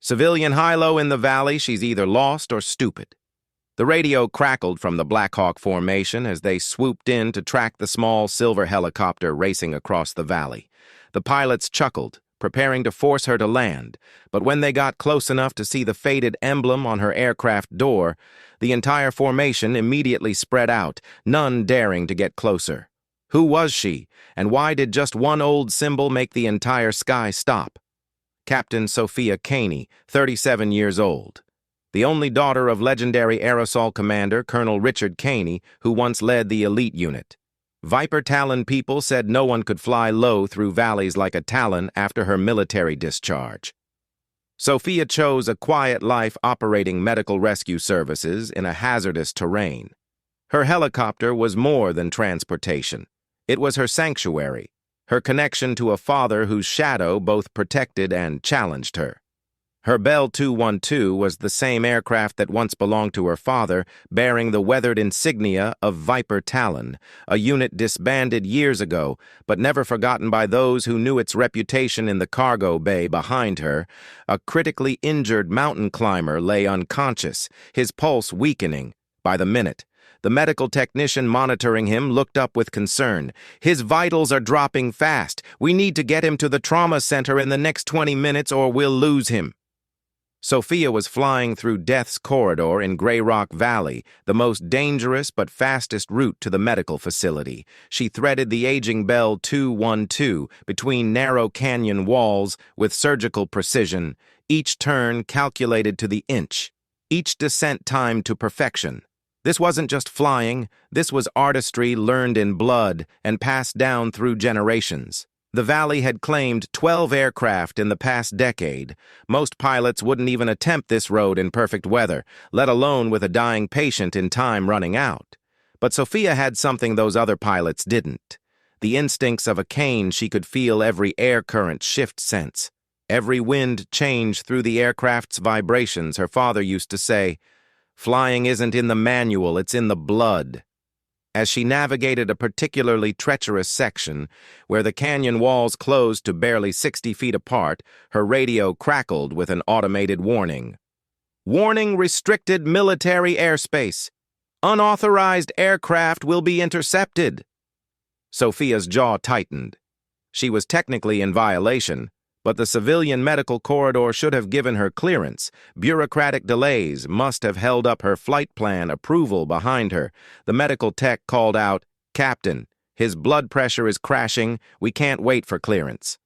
Civilian high-low in the valley, she's either lost or stupid. The radio crackled from the Blackhawk formation as they swooped in to track the small silver helicopter racing across the valley. The pilots chuckled, preparing to force her to land, but when they got close enough to see the faded emblem on her aircraft door, the entire formation immediately spread out, none daring to get closer. Who was she, and why did just one old symbol make the entire sky stop? Captain Sophia Caney, 37 years old. The only daughter of legendary aerosol commander Colonel Richard Caney, who once led the elite unit. Viper Talon people said no one could fly low through valleys like a Talon after her military discharge. Sophia chose a quiet life operating medical rescue services in a hazardous terrain. Her helicopter was more than transportation. It was her sanctuary, her connection to a father whose shadow both protected and challenged her. Her Bell 212 was the same aircraft that once belonged to her father, bearing the weathered insignia of Viper Talon, a unit disbanded years ago, but never forgotten by those who knew its reputation in the cargo bay behind her. A critically injured mountain climber lay unconscious, his pulse weakening by the minute. The medical technician monitoring him looked up with concern. "His vitals are dropping fast. We need to get him to the trauma center in the next 20 minutes or we'll lose him." Sophia was flying through Death's Corridor in Grey Rock Valley, the most dangerous but fastest route to the medical facility. She threaded the aging Bell 212 between narrow canyon walls with surgical precision, each turn calculated to the inch, each descent timed to perfection. This wasn't just flying, this was artistry learned in blood and passed down through generations. The valley had claimed 12 aircraft in the past decade. Most pilots wouldn't even attempt this road in perfect weather, let alone with a dying patient in time running out. But Sophia had something those other pilots didn't. The instincts of a cane. She could feel every air current shift sense, every wind change through the aircraft's vibrations. Her father used to say, "Flying isn't in the manual, it's in the blood." As she navigated a particularly treacherous section, where the canyon walls closed to barely 60 feet apart, her radio crackled with an automated warning. "Warning, restricted military airspace. Unauthorized aircraft will be intercepted." Sophia's jaw tightened. She was technically in violation, but the civilian medical corridor should have given her clearance. Bureaucratic delays must have held up her flight plan approval behind her. The medical tech called out, "Captain, his blood pressure is crashing. We can't wait for clearance."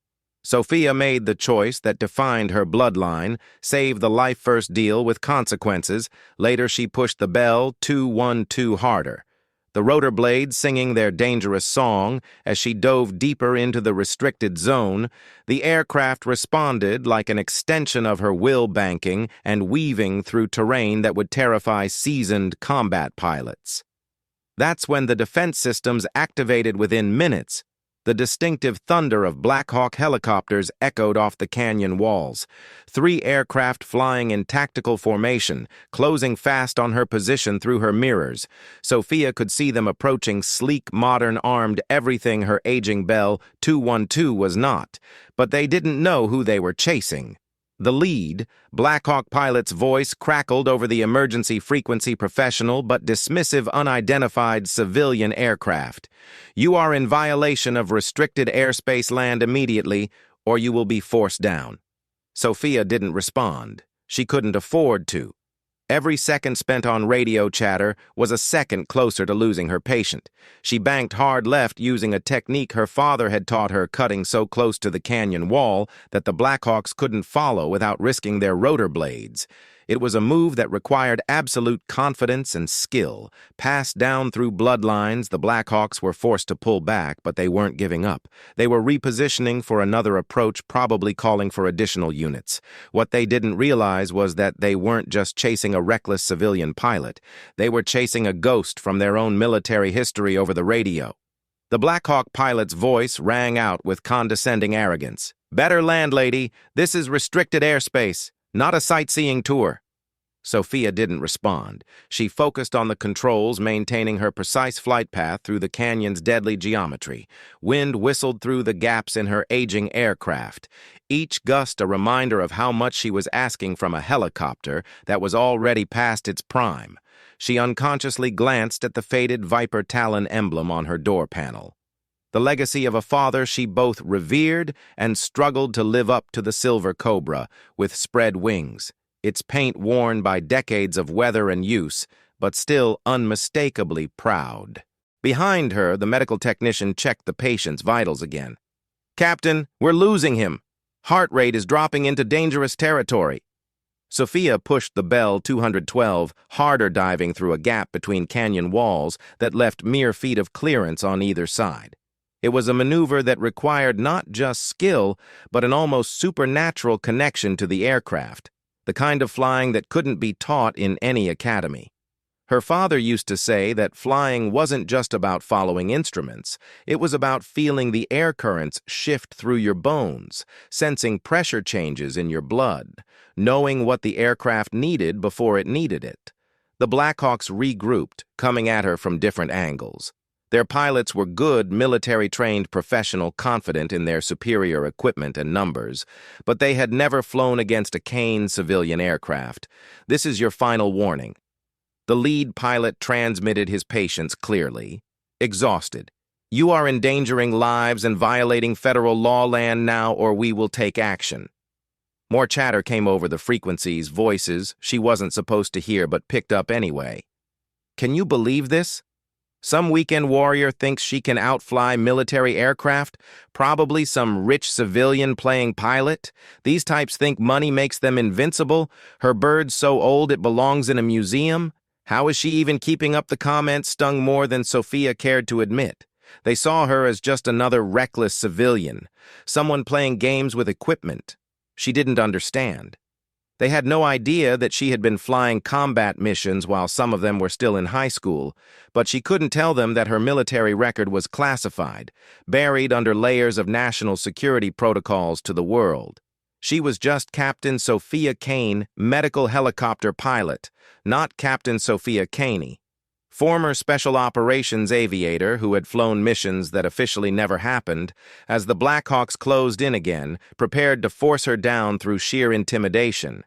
Sophia made the choice that defined her bloodline, save the life-first deal with consequences. Later she pushed the Bell 212 harder, the rotor blades singing their dangerous song. As she dove deeper into the restricted zone, the aircraft responded like an extension of her will, banking and weaving through terrain that would terrify seasoned combat pilots. That's when the defense systems activated within minutes. The distinctive thunder of Blackhawk helicopters echoed off the canyon walls. 3 aircraft flying in tactical formation, closing fast on her position through her mirrors. Sophia could see them approaching, sleek, modern, armed, everything her aging Bell 212 was not. But they didn't know who they were chasing. The lead, Blackhawk pilot's voice crackled over the emergency frequency. "Professional but dismissive unidentified civilian aircraft. You are in violation of restricted airspace. Land immediately, or you will be forced down." Sophia didn't respond. She couldn't afford to. Every second spent on radio chatter was a second closer to losing her patient. She banked hard left using a technique her father had taught her, cutting so close to the canyon wall that the Blackhawks couldn't follow without risking their rotor blades. It was a move that required absolute confidence and skill. Passed down through bloodlines, the Blackhawks were forced to pull back, but they weren't giving up. They were repositioning for another approach, probably calling for additional units. What they didn't realize was that they weren't just chasing a reckless civilian pilot. They were chasing a ghost from their own military history over the radio. The Blackhawk pilot's voice rang out with condescending arrogance. "Better land, lady. This is restricted airspace, not a sightseeing tour." Sophia didn't respond. She focused on the controls, maintaining her precise flight path through the canyon's deadly geometry. Wind whistled through the gaps in her aging aircraft, each gust a reminder of how much she was asking from a helicopter that was already past its prime. She unconsciously glanced at the faded Viper Talon emblem on her door panel. The legacy of a father she both revered and struggled to live up to, the silver cobra with spread wings, its paint worn by decades of weather and use, but still unmistakably proud. Behind her, the medical technician checked the patient's vitals again. "Captain, we're losing him. Heart rate is dropping into dangerous territory." Sophia pushed the Bell 212 harder, diving through a gap between canyon walls that left mere feet of clearance on either side. It was a maneuver that required not just skill, but an almost supernatural connection to the aircraft, the kind of flying that couldn't be taught in any academy. Her father used to say that flying wasn't just about following instruments, it was about feeling the air currents shift through your bones, sensing pressure changes in your blood, knowing what the aircraft needed before it needed it. The Blackhawks regrouped, coming at her from different angles. Their pilots were good, military-trained professional, confident in their superior equipment and numbers, but they had never flown against a Kane civilian aircraft. "This is your final warning." The lead pilot transmitted his patience clearly. "Exhausted. You are endangering lives and violating federal law land now, or we will take action." More chatter came over the frequencies, voices she wasn't supposed to hear but picked up anyway. "Can you believe this? Some weekend warrior thinks she can outfly military aircraft, probably some rich civilian playing pilot. These types think money makes them invincible. Her bird's so old it belongs in a museum. How is she even keeping up?" The comments stung more than Sophia cared to admit. They saw her as just another reckless civilian, someone playing games with equipment. She didn't understand. They had no idea that she had been flying combat missions while some of them were still in high school, but she couldn't tell them that her military record was classified, buried under layers of national security protocols to the world. She was just Captain Sophia Kane, medical helicopter pilot, not Captain Sophia Caney, former special operations aviator who had flown missions that officially never happened. As the Blackhawks closed in again, prepared to force her down through sheer intimidation,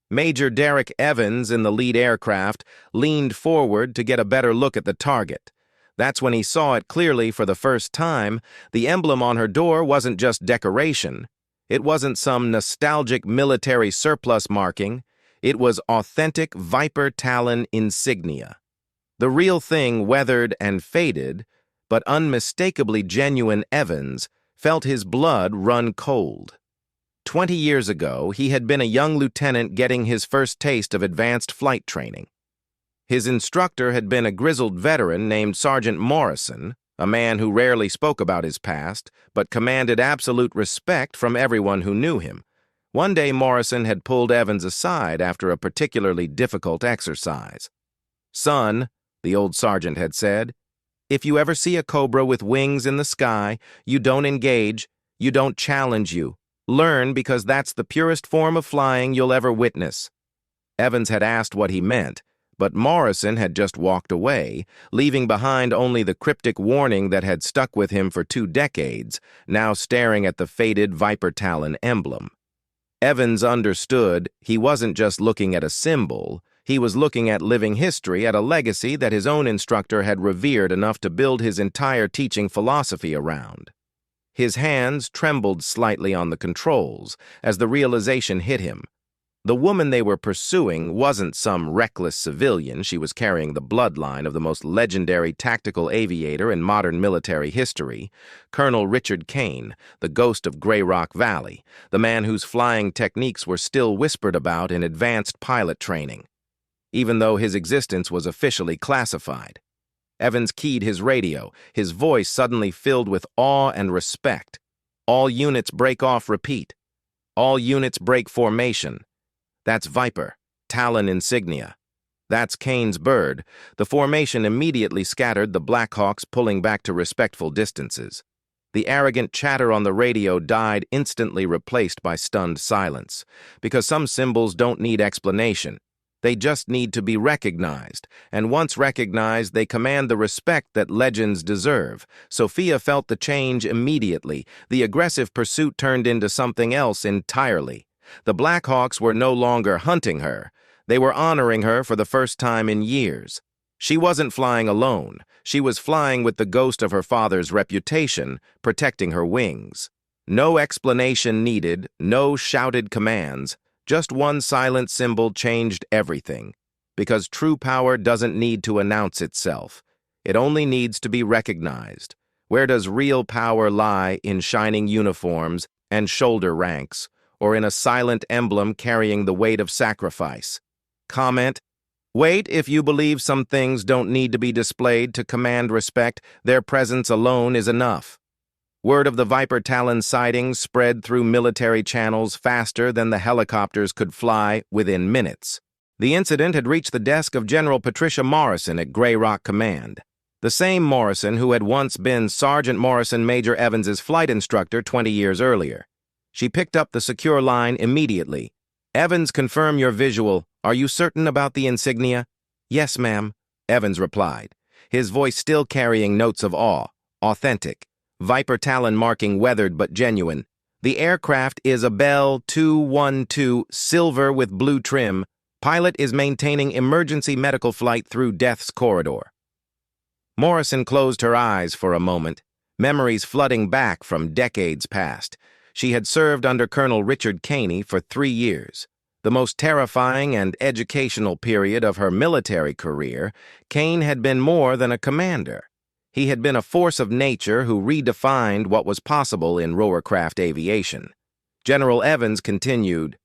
Major Derek Evans in the lead aircraft leaned forward to get a better look at the target. That's when he saw it clearly for the first time. The emblem on her door wasn't just decoration. It wasn't some nostalgic military surplus marking. It was authentic Viper Talon insignia. The real thing, weathered and faded, but unmistakably genuine. Evans felt his blood run cold. 20 years ago, he had been a young lieutenant getting his first taste of advanced flight training. His instructor had been a grizzled veteran named Sergeant Morrison, a man who rarely spoke about his past, but commanded absolute respect from everyone who knew him. One day, Morrison had pulled Evans aside after a particularly difficult exercise. "Son," the old sergeant had said, "if you ever see a cobra with wings in the sky, you don't engage, you don't challenge you. Learn, because that's the purest form of flying you'll ever witness." Evans had asked what he meant, but Morrison had just walked away, leaving behind only the cryptic warning that had stuck with him for 2 decades, now staring at the faded Viper Talon emblem. Evans understood he wasn't just looking at a symbol, he was looking at living history, at a legacy that his own instructor had revered enough to build his entire teaching philosophy around. His hands trembled slightly on the controls as the realization hit him. The woman they were pursuing wasn't some reckless civilian. She was carrying the bloodline of the most legendary tactical aviator in modern military history, Colonel Richard Kane, the ghost of Grey Rock Valley, the man whose flying techniques were still whispered about in advanced pilot training, even though his existence was officially classified. Evans keyed his radio, his voice suddenly filled with awe and respect. "All units break off, repeat. All units break formation. That's Viper, Talon insignia. That's Kane's bird." The formation immediately scattered, the Blackhawks pulling back to respectful distances. The arrogant chatter on the radio died, instantly replaced by stunned silence, because some symbols don't need explanation. They just need to be recognized, and once recognized, they command the respect that legends deserve. Sophia felt the change immediately. The aggressive pursuit turned into something else entirely. The Blackhawks were no longer hunting her. They were honoring her for the first time in years. She wasn't flying alone. She was flying with the ghost of her father's reputation, protecting her wings. No explanation needed, no shouted commands. Just one silent symbol changed everything. Because true power doesn't need to announce itself. It only needs to be recognized. Where does real power lie? In shining uniforms and shoulder ranks, or in a silent emblem carrying the weight of sacrifice? Comment: wait, if you believe some things don't need to be displayed to command respect, their presence alone is enough. Word of the Viper Talon sightings spread through military channels faster than the helicopters could fly within minutes. The incident had reached the desk of General Patricia Morrison at Grey Rock Command, the same Morrison who had once been Sergeant Morrison Major Evans's flight instructor 20 years earlier. She picked up the secure line immediately. "Evans, confirm your visual. Are you certain about the insignia?" "Yes, ma'am," Evans replied, his voice still carrying notes of awe. "Authentic. Viper Talon marking weathered but genuine. The aircraft is a Bell 212, silver with blue trim. Pilot is maintaining emergency medical flight through Death's Corridor." Morrison closed her eyes for a moment, memories flooding back from decades past. She had served under Colonel Richard Caney for 3 years. The most terrifying and educational period of her military career. Kane had been more than a commander. He had been a force of nature who redefined what was possible in rotorcraft aviation. General Evans continued,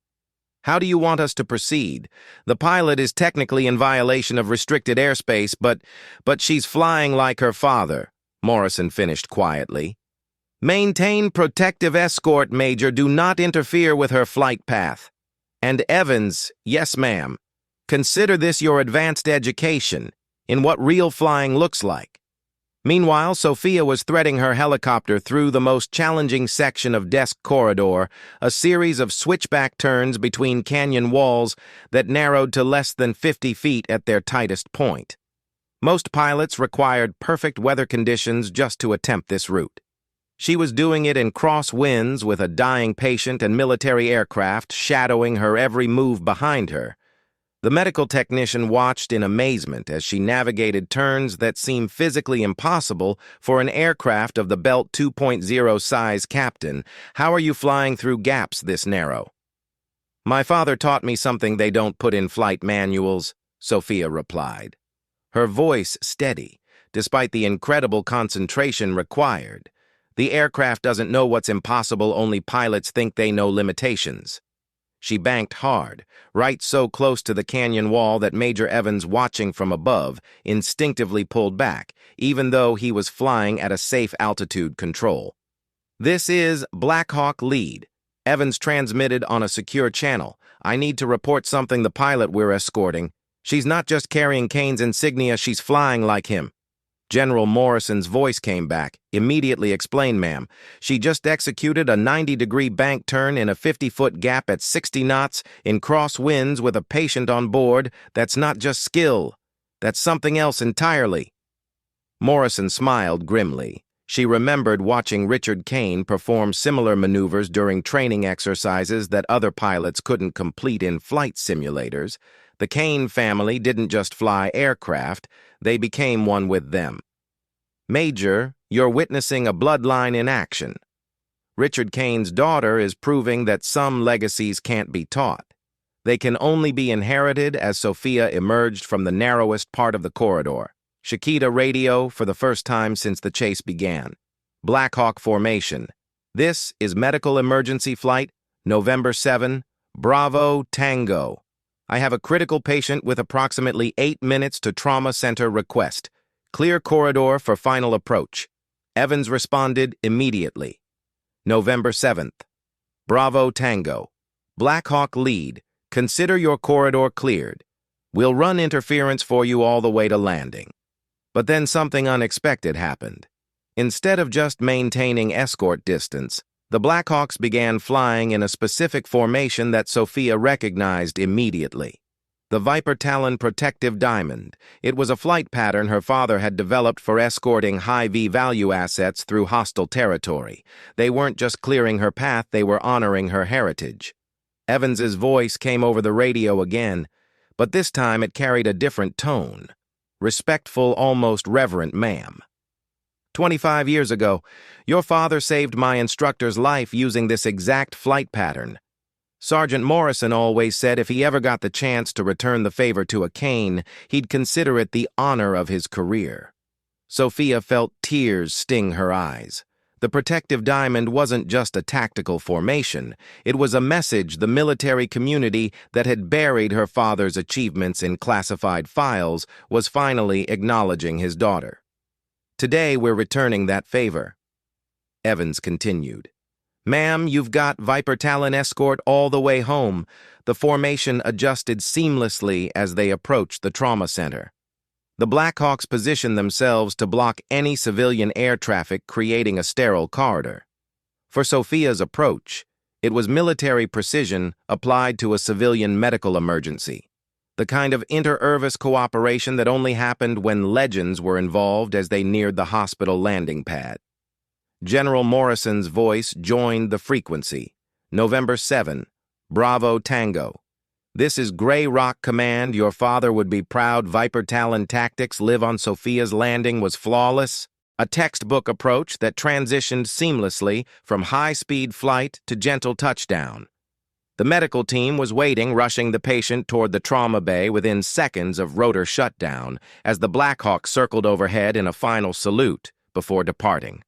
"How do you want us to proceed? The pilot is technically in violation of restricted airspace, but she's flying like her father," Morrison finished quietly. "Maintain protective escort, Major. Do not interfere with her flight path." And Evans, "Yes, ma'am. Consider this your advanced education in what real flying looks like." Meanwhile, Sophia was threading her helicopter through the most challenging section of Death's Corridor, a series of switchback turns between canyon walls that narrowed to less than 50 feet at their tightest point. Most pilots required perfect weather conditions just to attempt this route. She was doing it in cross winds with a dying patient and military aircraft shadowing her every move behind her. The medical technician watched in amazement as she navigated turns that seemed physically impossible for an aircraft of the Belt 2.0 size. "Captain, how are you flying through gaps this narrow?" "My father taught me something they don't put in flight manuals," Sophia replied. Her voice steady, despite the incredible concentration required. "The aircraft doesn't know what's impossible, only pilots think they know limitations." She banked hard, right so close to the canyon wall that Major Evans, watching from above, instinctively pulled back, even though he was flying at a safe altitude control. "This is Blackhawk lead." Evans transmitted on a secure channel. "I need to report something the pilot we're escorting. She's not just carrying Kane's insignia, she's flying like him." General Morrison's voice came back. "Immediately explain, ma'am. She just executed a 90-degree bank turn in a 50-foot gap at 60 knots in cross winds with a patient on board. That's not just skill. That's something else entirely." Morrison smiled grimly. She remembered watching Richard Kane perform similar maneuvers during training exercises that other pilots couldn't complete in flight simulators. The Kane family didn't just fly aircraft, they became one with them. "Major, you're witnessing a bloodline in action. Richard Kane's daughter is proving that some legacies can't be taught. They can only be inherited." As Sophia emerged from the narrowest part of the corridor, Shakita radio for the first time since the chase began. "Blackhawk formation. This is medical emergency flight, November 7, Bravo Tango. I have a critical patient with approximately 8 minutes to trauma center request. Clear corridor for final approach." Evans responded immediately. November 7th. Bravo Tango. Blackhawk lead. Consider your corridor cleared. We'll run interference for you all the way to landing. But then something unexpected happened. Instead of just maintaining escort distance, the Blackhawks began flying in a specific formation that Sophia recognized immediately. The Viper Talon Protective Diamond. It was a flight pattern her father had developed for escorting high V-value assets through hostile territory. They weren't just clearing her path, they were honoring her heritage. Evans's voice came over the radio again, but this time it carried a different tone. Respectful, almost reverent, ma'am. 25 years ago, your father saved my instructor's life using this exact flight pattern. Sergeant Morrison always said if he ever got the chance to return the favor to a cane, he'd consider it the honor of his career. Sophia felt tears sting her eyes. The protective diamond wasn't just a tactical formation. It was a message the military community that had buried her father's achievements in classified files was finally acknowledging his daughter. Today we're returning that favor. Evans continued. Ma'am, you've got Viper Talon escort all the way home. The formation adjusted seamlessly as they approached the trauma center. The Blackhawks positioned themselves to block any civilian air traffic, creating a sterile corridor. For Sophia's approach, it was military precision applied to a civilian medical emergency. The kind of inter-Irvis cooperation that only happened when legends were involved as they neared the hospital landing pad. General Morrison's voice joined the frequency. November 7, Bravo Tango. This is Grey Rock Command. Your father would be proud. Viper Talon tactics live on Sophia's landing was flawless. A textbook approach that transitioned seamlessly from high-speed flight to gentle touchdown. The medical team was waiting, rushing the patient toward the trauma bay within seconds of rotor shutdown as the Blackhawk circled overhead in a final salute before departing.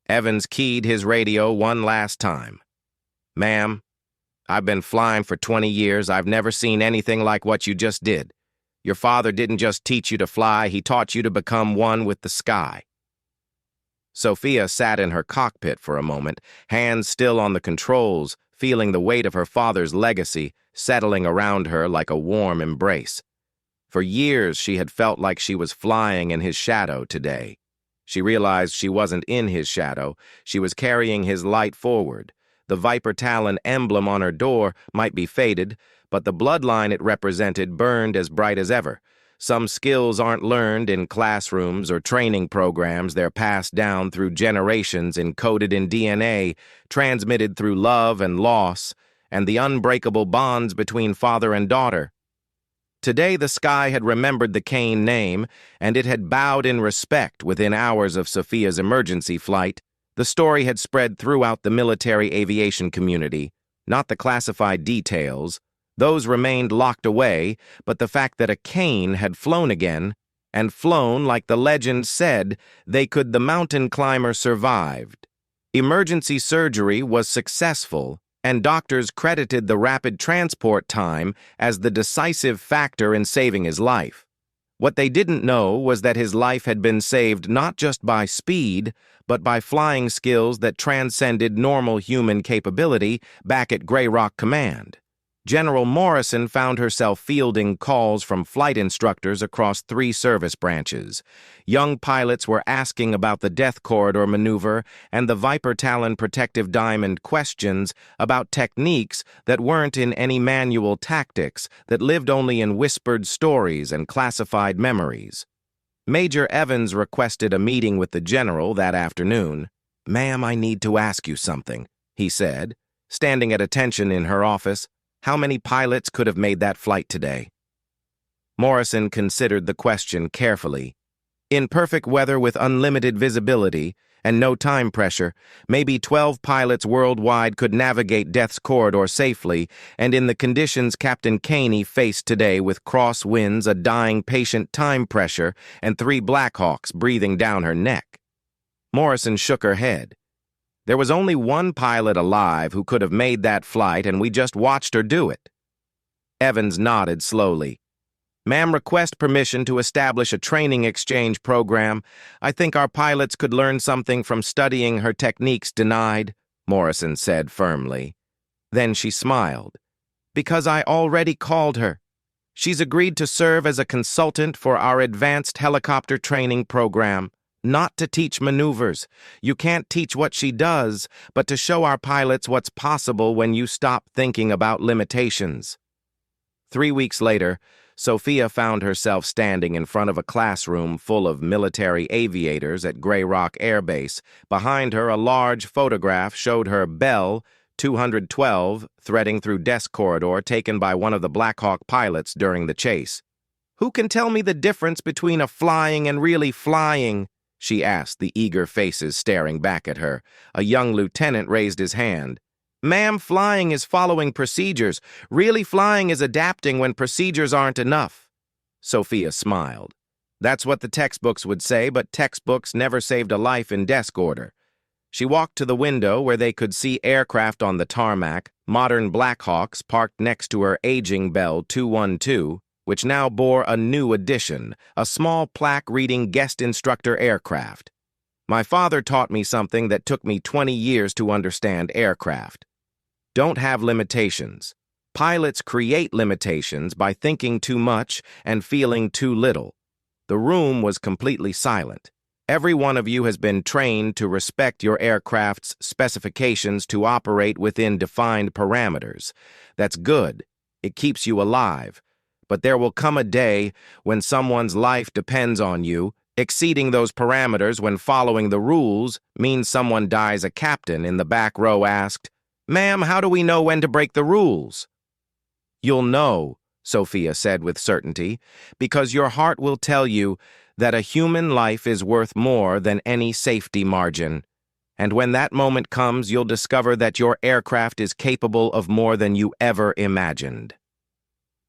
Evans keyed his radio one last time. Ma'am, I've been flying for 20 years. I've never seen anything like what you just did. Your father didn't just teach you to fly, he taught you to become one with the sky. Sophia sat in her cockpit for a moment, hands still on the controls, feeling the weight of her father's legacy settling around her like a warm embrace. For years she had felt like she was flying in his shadow today. She realized she wasn't in his shadow, she was carrying his light forward. The Viper Talon emblem on her door might be faded, but the bloodline it represented burned as bright as ever. Some skills aren't learned in classrooms or training programs, they're passed down through generations, encoded in DNA, transmitted through love and loss, and the unbreakable bonds between father and daughter. Today the sky had remembered the Kane name, and it had bowed in respect within hours of Sophia's emergency flight. The story had spread throughout the military aviation community, not the classified details. Those remained locked away, but the fact that a Kane had flown again, and flown like the legend said the mountain climber survived. Emergency surgery was successful, and doctors credited the rapid transport time as the decisive factor in saving his life. What they didn't know was that his life had been saved not just by speed, but by flying skills that transcended normal human capability back at Grey Rock Command. General Morrison found herself fielding calls from flight instructors across 3 service branches. Young pilots were asking about the Death Corridor maneuver and the Viper Talon Protective Diamond questions about techniques that weren't in any manual tactics, that lived only in whispered stories and classified memories. Major Evans requested a meeting with the general that afternoon. "Ma'am, I need to ask you something," he said, standing at attention in her office. How many pilots could have made that flight today? Morrison considered the question carefully. In perfect weather with unlimited visibility and no time pressure, maybe 12 pilots worldwide could navigate Death's Corridor safely, and in the conditions Captain Caney faced today with cross winds, a dying patient, time pressure, and 3 Blackhawks breathing down her neck. Morrison shook her head. There was only one pilot alive who could have made that flight, and we just watched her do it. Evans nodded slowly. Ma'am, request permission to establish a training exchange program. I think our pilots could learn something from studying her techniques. Denied, Morrison said firmly. Then she smiled. Because I already called her. She's agreed to serve as a consultant for our advanced helicopter training program. Not to teach maneuvers. You can't teach what she does, but to show our pilots what's possible when you stop thinking about limitations. 3 weeks later, Sophia found herself standing in front of a classroom full of military aviators at Grey Rock Air Base. Behind her, a large photograph showed her Bell 212 threading through desk corridor taken by one of the Blackhawk pilots during the chase. "Who can tell me the difference between a flying and really flying?" she asked, the eager faces staring back at her. A young lieutenant raised his hand. "Ma'am, flying is following procedures. Really flying is adapting when procedures aren't enough." Sophia smiled. That's what the textbooks would say, but textbooks never saved a life in desk order. She walked to the window where they could see aircraft on the tarmac, modern Blackhawks parked next to her aging Bell 212, which now bore a new addition, a small plaque reading guest instructor aircraft. "My father taught me something that took me 20 years to understand aircraft. Don't have limitations. Pilots create limitations by thinking too much and feeling too little." The room was completely silent. "Every one of you has been trained to respect your aircraft's specifications to operate within defined parameters. That's good. It keeps you alive. But there will come a day when someone's life depends on you. Exceeding those parameters when following the rules means someone dies." A captain in the back row asked, "Ma'am, how do we know when to break the rules?" "You'll know," Sophia said with certainty, "because your heart will tell you that a human life is worth more than any safety margin. And when that moment comes, you'll discover that your aircraft is capable of more than you ever imagined."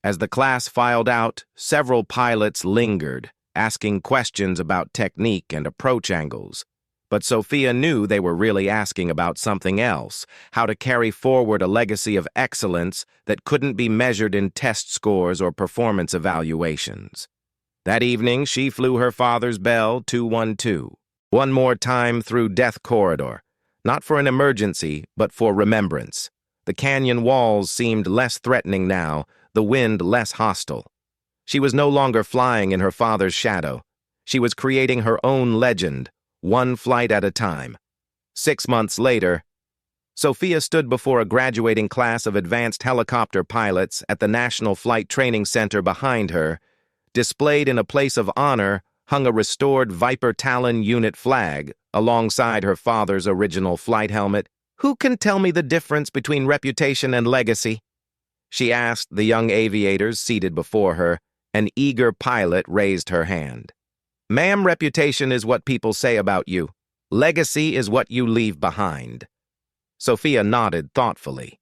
As the class filed out, several pilots lingered, asking questions about technique and approach angles. But Sophia knew they were really asking about something else, how to carry forward a legacy of excellence that couldn't be measured in test scores or performance evaluations. That evening, she flew her father's Bell 212, one more time through Death Corridor, not for an emergency, but for remembrance. The canyon walls seemed less threatening now, the wind less hostile. She was no longer flying in her father's shadow. She was creating her own legend, one flight at a time. 6 months later, Sophia stood before a graduating class of advanced helicopter pilots at the National Flight Training Center behind her. Displayed in a place of honor hung a restored Viper Talon unit flag alongside her father's original flight helmet. "Who can tell me the difference between reputation and legacy?" she asked the young aviators seated before her. An eager pilot raised her hand. "Ma'am, reputation is what people say about you. Legacy is what you leave behind." Sophia nodded thoughtfully.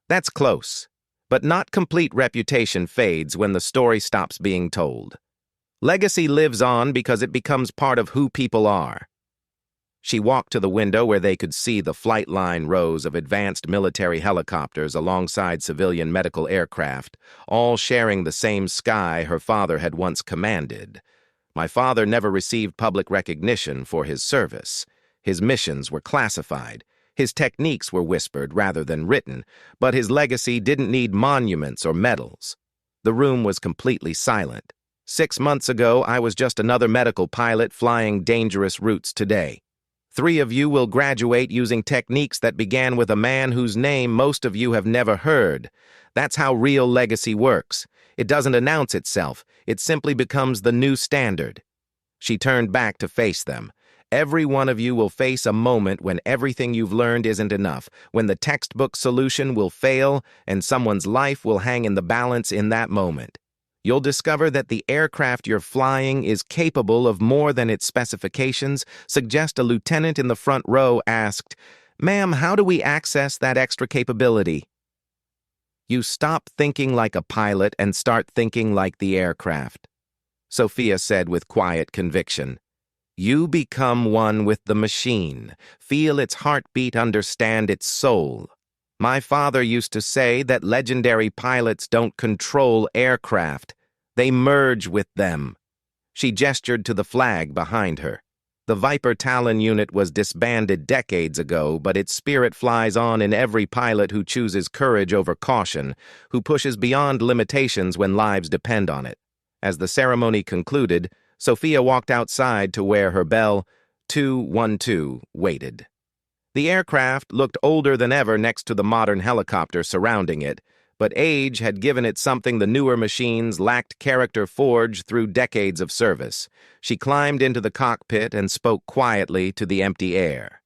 "That's close, but not complete. Reputation fades when the story stops being told. Legacy lives on because it becomes part of who people are." She walked to the window where they could see the flight line rows of advanced military helicopters alongside civilian medical aircraft, all sharing the same sky her father had once commanded. "My father never received public recognition for his service. His missions were classified. His techniques were whispered rather than written, but his legacy didn't need monuments or medals." The room was completely silent. 6 months ago, I was just another medical pilot flying dangerous routes today. 3 of you will graduate using techniques that began with a man whose name most of you have never heard. That's how real legacy works. It doesn't announce itself. It simply becomes the new standard. She turned back to face them. "Every one of you will face a moment when everything you've learned isn't enough, when the textbook solution will fail and someone's life will hang in the balance in that moment. You'll discover that the aircraft you're flying is capable of more than its specifications." A lieutenant in the front row asked, "Ma'am, how do we access that extra capability?" "You stop thinking like a pilot and start thinking like the aircraft," Sophia said with quiet conviction. "You become one with the machine, feel its heartbeat, understand its soul. My father used to say that legendary pilots don't control aircraft. They merge with them." She gestured to the flag behind her. The Viper Talon unit was disbanded decades ago, but its spirit flies on in every pilot who chooses courage over caution, who pushes beyond limitations when lives depend on it. As the ceremony concluded, Sophia walked outside to where her Bell 212 waited. The aircraft looked older than ever next to the modern helicopter surrounding it, but age had given it something the newer machines lacked: character forged through decades of service. She climbed into the cockpit and spoke quietly to the empty air.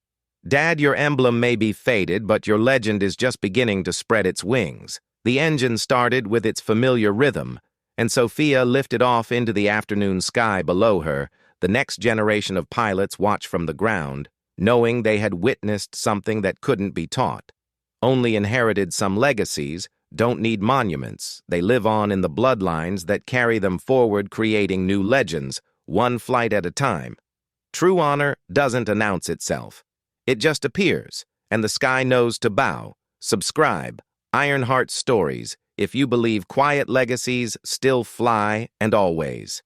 "Dad, your emblem may be faded, but your legend is just beginning to spread its wings." The engine started with its familiar rhythm, and Sophia lifted off into the afternoon sky below her. The next generation of pilots watched from the ground, knowing they had witnessed something that couldn't be taught. Only inherited some legacies don't need monuments. They live on in the bloodlines that carry them forward, creating new legends, one flight at a time. True honor doesn't announce itself. It just appears, and the sky knows to bow. Subscribe, Ironheart Stories, if you believe quiet legacies still fly, and always.